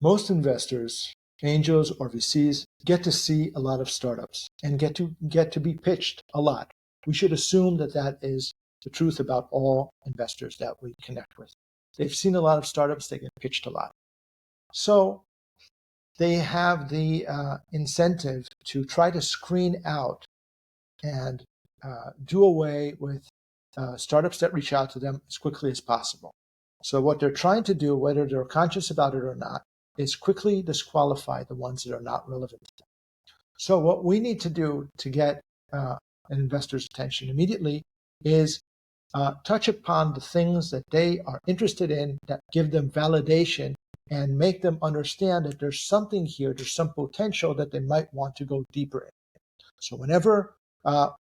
Most investors, angels or VCs, get to see a lot of startups and get to be pitched a lot. We should assume that that is the truth about all investors that we connect with. They've seen a lot of startups, they get pitched a lot. So they have the incentive to try to screen out and do away with startups that reach out to them as quickly as possible. So what they're trying to do, whether they're conscious about it or not, is quickly disqualify the ones that are not relevant to them. So what we need to do to get an investor's attention immediately is touch upon the things that they are interested in that give them validation and make them understand that there's something here, there's some potential that they might want to go deeper in. So whenever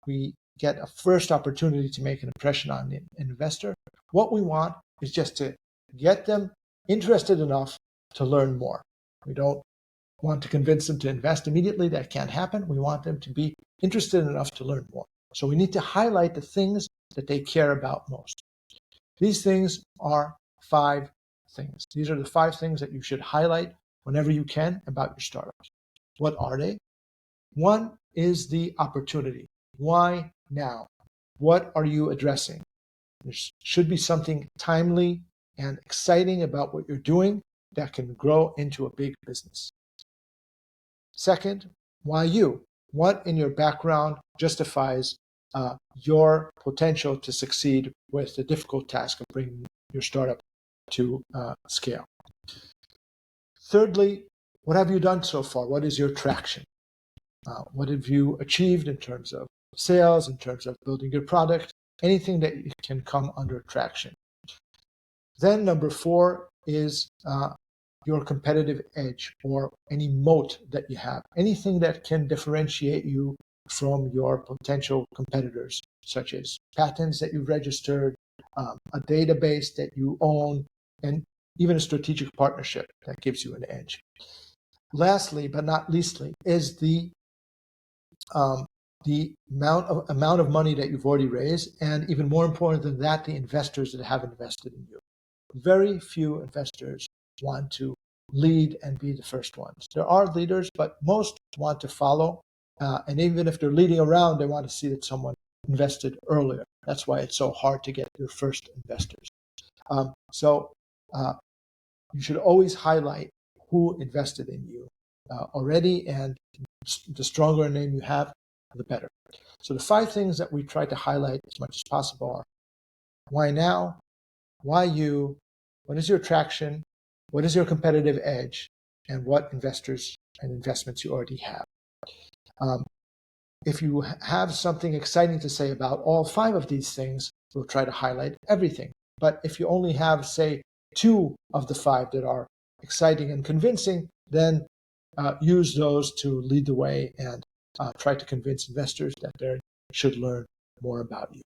we get a first opportunity to make an impression on an investor, what we want is just to get them interested enough to learn more. We don't want to convince them to invest immediately. That can't happen. We want them to be interested enough to learn more. So we need to highlight the things that they care about most. These things are 5 things. These are the 5 things that you should highlight whenever you can about your startups. What are they? 1 is the opportunity. Why now? What are you addressing? There should be something timely and exciting about what you're doing that can grow into a big business. Second, why you? What in your background justifies your potential to succeed with the difficult task of bringing your startup to scale? Thirdly, what have you done so far? What is your traction? What have you achieved in terms of sales, in terms of building your product, anything that can come under traction? Then number 4 is your competitive edge or any moat that you have, anything that can differentiate you from your potential competitors, such as patents that you've registered, a database that you own, and even a strategic partnership that gives you an edge. Lastly, but not leastly, is the amount of money that you've already raised, and even more important than that, the investors that have invested in you. Very few investors want to lead and be the first ones. There are leaders, but most want to follow. And even if they're leading around, they want to see that someone invested earlier. That's why it's so hard to get your first investors. So you should always highlight who invested in you already, and the stronger a name you have, the better. So the 5 things that we try to highlight as much as possible are: why now? Why you? What is your traction? What is your competitive edge? And what investors and investments you already have? If you have something exciting to say about all 5 of these things, we'll try to highlight everything. But if you only have, say, 2 of the 5 that are exciting and convincing, then use those to lead the way and try to convince investors that they should learn more about you.